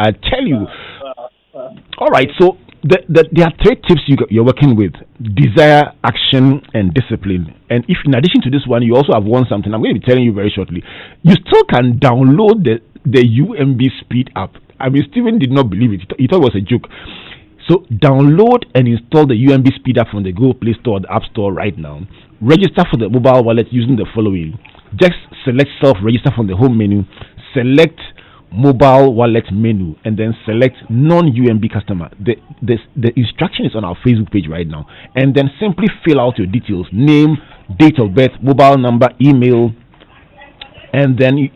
All right. So there are 3 tips you're working with: desire, action, and discipline. And if in addition to this one, you also have won something, I'm going to be telling you very shortly. You still can download the UMB Speed app. I mean, Stephen did not believe it. He thought it was a joke. So download and install the UMB Speed app from the Google Play Store or the App Store right now. Register for the mobile wallet using the following. Just select self-register from the home menu. Select mobile wallet menu and then select non-UMB customer. The instruction is on our Facebook page right now. And then simply fill out your details: name, date of birth, mobile number, email, and then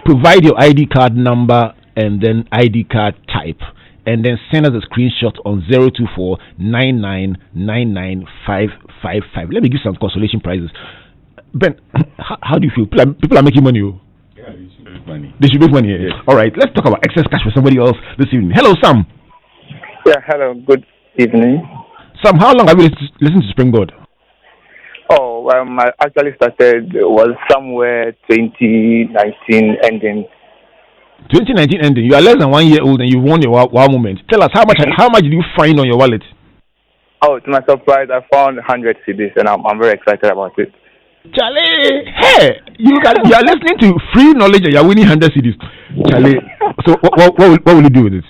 provide your ID card number and then ID card type, and then send us a screenshot on 024-9999-555. Let me give some consolation prizes. Ben, how do you feel? People are making money. Yeah, they should make money. They should make money. Yes. All right, let's talk about excess cash for somebody else this evening. Hello, Sam. Yeah, hello. Good evening. Sam, how long have you listened to Springboard? Oh, I actually started, was somewhere 2019 ending. 2019 ending. You are less than 1 year old and you won your wow moment. Tell us how much did you find on your wallet? Oh, to my surprise, I found 100 CDs, and I'm very excited about it. Charlie, hey, you are listening to free knowledge and you are winning 100 CDs. Charlie, so what will you do with it?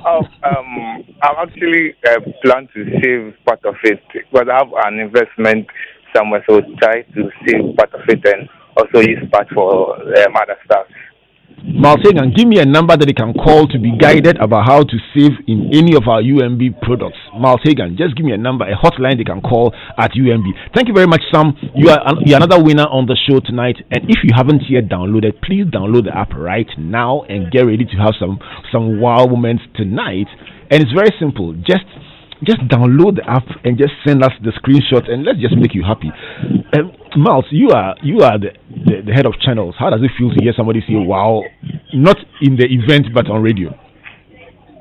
I'm actually plan to save part of it, but I have an investment somewhere, so try to save part of it and also use part for other stuff. Maltegan, give me a number that they can call to be guided about how to save in any of our UMB products. Maltegan, just give me a number, a hotline they can call at UMB. Thank you very much, Sam. You're another winner on the show tonight. And if you haven't yet downloaded, please download the app right now and get ready to have some wow moments tonight. And it's very simple. Just download the app and just send us the screenshot and let's just make you happy. Miles, you are the head of channels. How does it feel to hear somebody say wow, not in the event but on radio?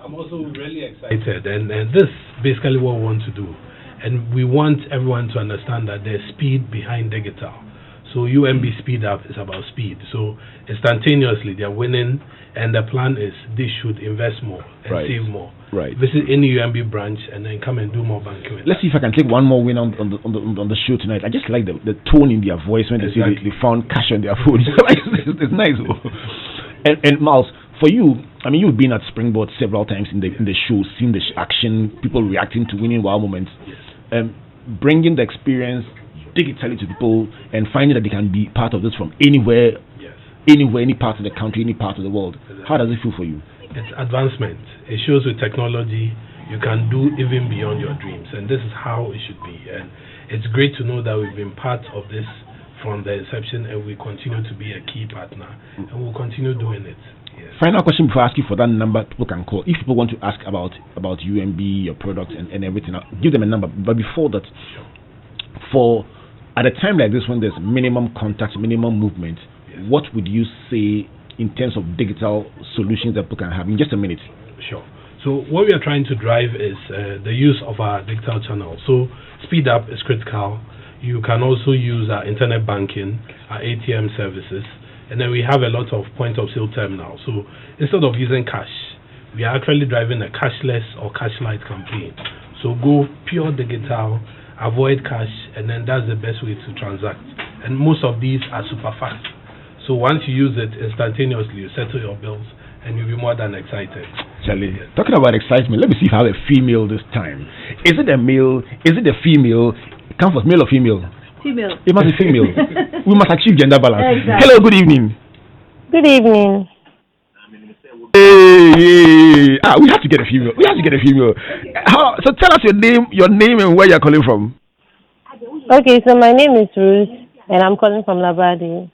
I'm also really excited, and this is basically what we want to do. And we want everyone to understand that there's speed behind digital. So UMB Speed Up is about speed. So instantaneously they're winning, and the plan is they should invest more and save more. Right. Visit any UMB branch and then come and do more banking. Let's see if I can take one more win on the show tonight. I just like the tone in their voice when they say they found cash on their phone. It's nice. And Miles, for you, I mean, you've been at Springboard several times in the show, seen the action, people reacting to winning wow moments. Yes. Bringing the experience digitally to people and finding that they can be part of this from anywhere, any part of the country, any part of the world. Exactly. How does it feel for you? It's advancement. It shows with technology you can do even beyond your dreams, and this is how it should be. And it's great to know that we've been part of this from the inception, and we continue to be a key partner, and we'll continue doing it. Yes. Final question before I ask you for that number people can call. If people want to ask about UMB, your product, and everything, I'll give them a number. But before that, for at a time like this when there's minimum contact, minimum movement, what would you say in terms of digital solutions that people can have in just a minute? Sure. So what we are trying to drive is the use of our digital channel. So Speed Up is critical. You can also use our internet banking, our ATM services, and then we have a lot of point of sale terminals. So instead of using cash, we are actually driving a cashless or cash light campaign. So go pure digital, avoid cash, and then that's the best way to transact. And most of these are super fast. So once you use it instantaneously, you settle your bills and you'll be more than excited. Charlie, talking about excitement, let me see if I have a female this time. Is it a male? Is it a female? Come first, male or female? Female. It must be female. We must achieve gender balance. Exactly. Hello, good evening. Good evening. Hey. We have to get a female. So tell us your name and where you're calling from. Okay, so my name is Ruth and I'm calling from Labadi.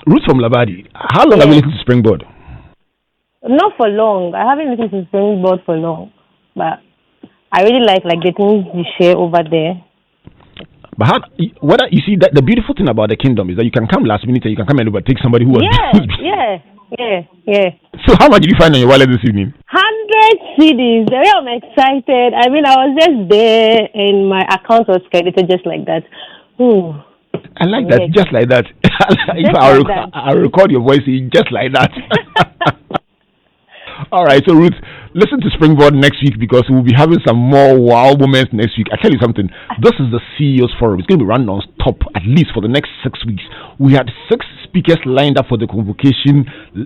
Ruth from Labadi. How long have you listened to Springboard? Not for long. I haven't listened to Springboard for long, but I really like the things you share over there. But you see that the beautiful thing about the kingdom is that you can come last minute and you can come and take somebody who was Yeah. So how much did you find on your wallet this evening? 100 CDs. The way I'm excited. I mean, I was just there and my account was credited just like that. Ooh. I like that, just like that. I'll record your voice just like that. All right, so Ruth, listen to Springboard next week because we'll be having some more wow moments next week. I tell you something, this is the CEO's Forum. It's going to be run non-stop at least for the next 6 weeks. We had 6 speakers lined up for the convocation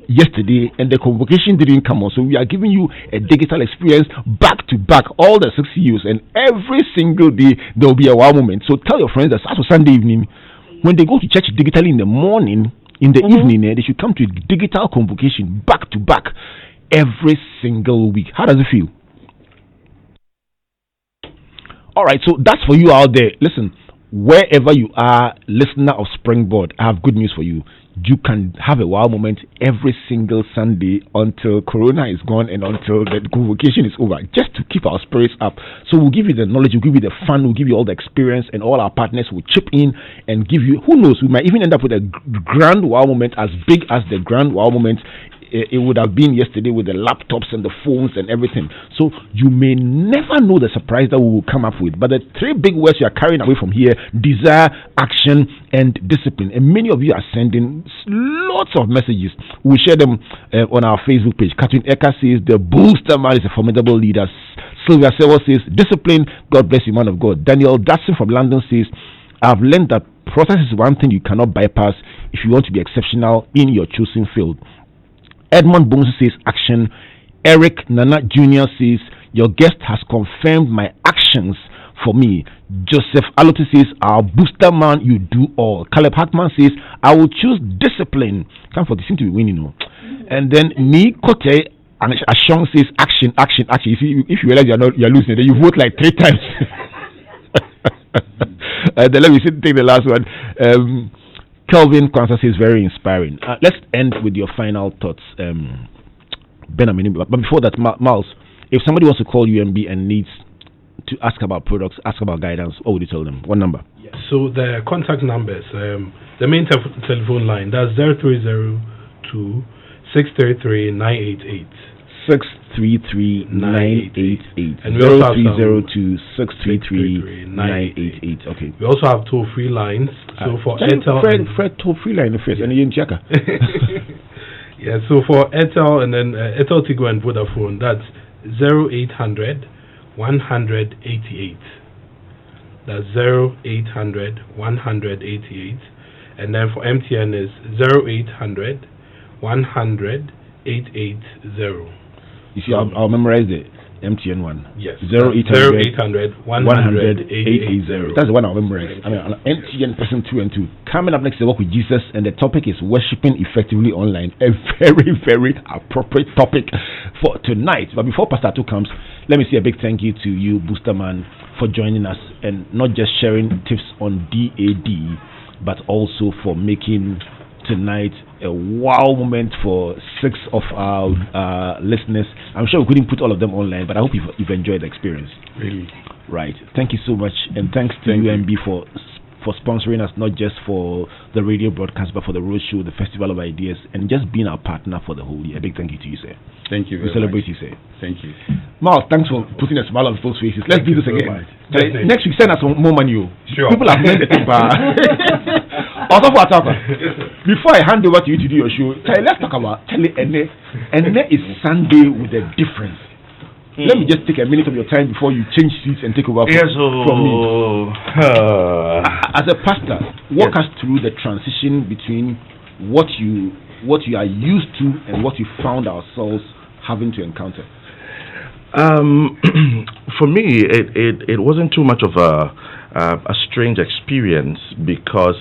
yesterday, and the convocation didn't come on. So we are giving you a digital experience back to back, all the 6 CEOs, and every single day there will be a wow moment. So tell your friends that as of Sunday evening, when they go to church digitally in the morning, in the evening, they should come to a digital convocation back to back every single week. How does it feel? All right, so that's for you out there. Listen, wherever you are, listener of Springboard, I have good news for you. You can have a wow moment every single Sunday until Corona is gone and until the convocation is over, just to keep our spirits up. So we'll give you the knowledge, we'll give you the fun, we'll give you all the experience, and all our partners will chip in and give you, who knows, we might even end up with a grand wow moment as big as the grand wow moment it would have been yesterday with the laptops and the phones and everything. So you may never know the surprise that we will come up with. But the three big words you are carrying away from here: desire, action, and discipline. And many of you are sending lots of messages. We'll share them on our Facebook page. Catherine Eka says the booster man is a formidable leader. Sylvia Sewell says discipline. God bless you, man of God. Daniel Datson from London says I've learned that process is one thing you cannot bypass if you want to be exceptional in your chosen field. Edmond Bones says action. Eric Nana Jr. says your guest has confirmed my actions for me. Joseph Alote says our booster man, you do all. Caleb Hackman says I will choose discipline. Come for this seem to be winning, you know. And then Nikote Ashong says action, action, action. If you realize you're losing, then you vote like 3 times. Then let me take the last one. Kelvin Kwanzaa says very inspiring. Let's end with your final thoughts, Ben Amenumey. But before that, Miles, if somebody wants to call UMB and needs to ask about products, ask about guidance, what would you tell them? What number? Yes. So the contact numbers, the main telephone line, that's 0302 633 988. 633-988. And we also have 0302-633-988. Okay. We also have toll-free lines. So for Airtel, Fred toll-free line first, and you check. Yeah. So for Airtel and then Airtel, Tigo, and Vodafone, that's 0800 188. That's 0800 188. And then for MTN is 0800 100 880. You see, I'll memorize the MTN one. Yes. 0800 100 880. That's the one I'll memorize. I mean, MTN person 2 and 2. Coming up next, the Walk with Jesus, and the topic is worshiping effectively online. A very, very appropriate topic for tonight. But before Pastor 2 comes, let me say a big thank you to you, Boosterman, for joining us and not just sharing tips on DAD, but also for making tonight a wow moment for 6 of our listeners. I'm sure we couldn't put all of them online, but I hope you've enjoyed the experience. Really? Right. Thank you so much, and thanks to UMB for sponsoring us, not just for the radio broadcast, but for the road show, the Festival of Ideas, and just being our partner for the whole year. A big thank you to you, sir. Thank you very much. We celebrate much. you, sir. Thank you. Miles, thanks for putting a smile on people's faces. Let's do this again. Next week, send us some more money. Sure. People have made the tip. Also for Atapa, before I hand over to you to do your show, let's talk about Enne. Enne is Sunday with a difference. Let me just take a minute of your time before you change seats and take over from me. As a pastor, walk us through the transition between what you are used to and what you found ourselves having to encounter. For me, it wasn't too much of a strange experience because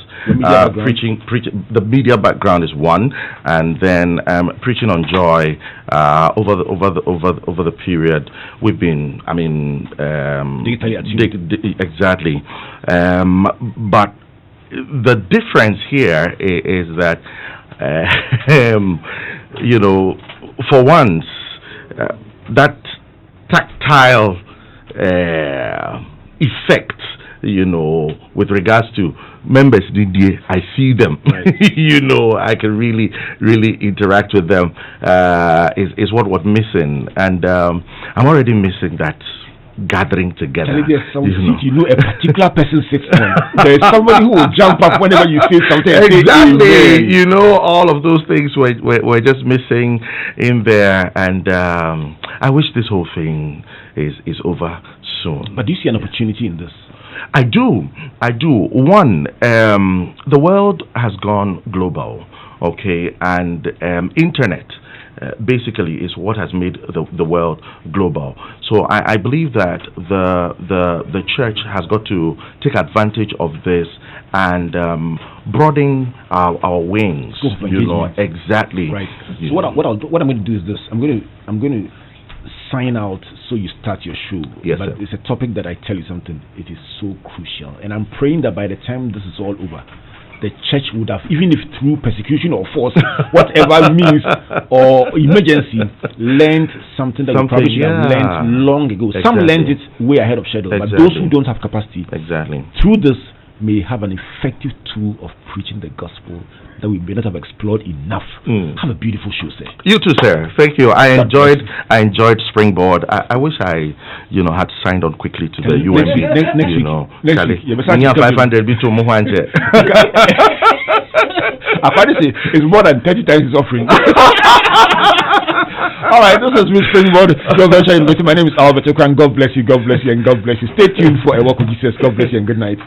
preaching the media background is one, and then preaching on joy over the period we've been exactly, but the difference here is that for once that tactile effect, with regards to members, I see them, right. I can really interact with them, is what was missing, and I'm already missing that gathering together. There's some a particular person sits on. There's somebody who will jump up whenever you say something. Exactly. All of those things were just missing in there, and I wish this whole thing is over soon. But do you see an opportunity in this? I do. One, the world has gone global, okay, and internet basically is what has made the world global. So I believe that the church has got to take advantage of this and broaden our wings. Exactly. Right. So what I'm going to do is this. I'm going to sign out so you start your show. Yes, but sir. It's a topic that I tell you something. It is so crucial, and I'm praying that by the time this is all over, the church would have, even if through persecution or force, whatever means or emergency, learned something that you probably should have learned long ago. Exactly. Some learned it way ahead of schedule, but those who don't have capacity, through this, may have an effective tool of preaching the gospel that we may not have explored enough. Have a beautiful show, sir. You too, sir. Thank you. I enjoyed Springboard. I wish I, had signed on quickly to the UMB. Next week. Next week. 500 be to Muhanje. Apparently, it's more than 30 times his offering. All right, this is Miss Springboard. My name is Albert Okran. God bless you, and God bless you. Stay tuned for A Walk with Jesus. God bless you and good night.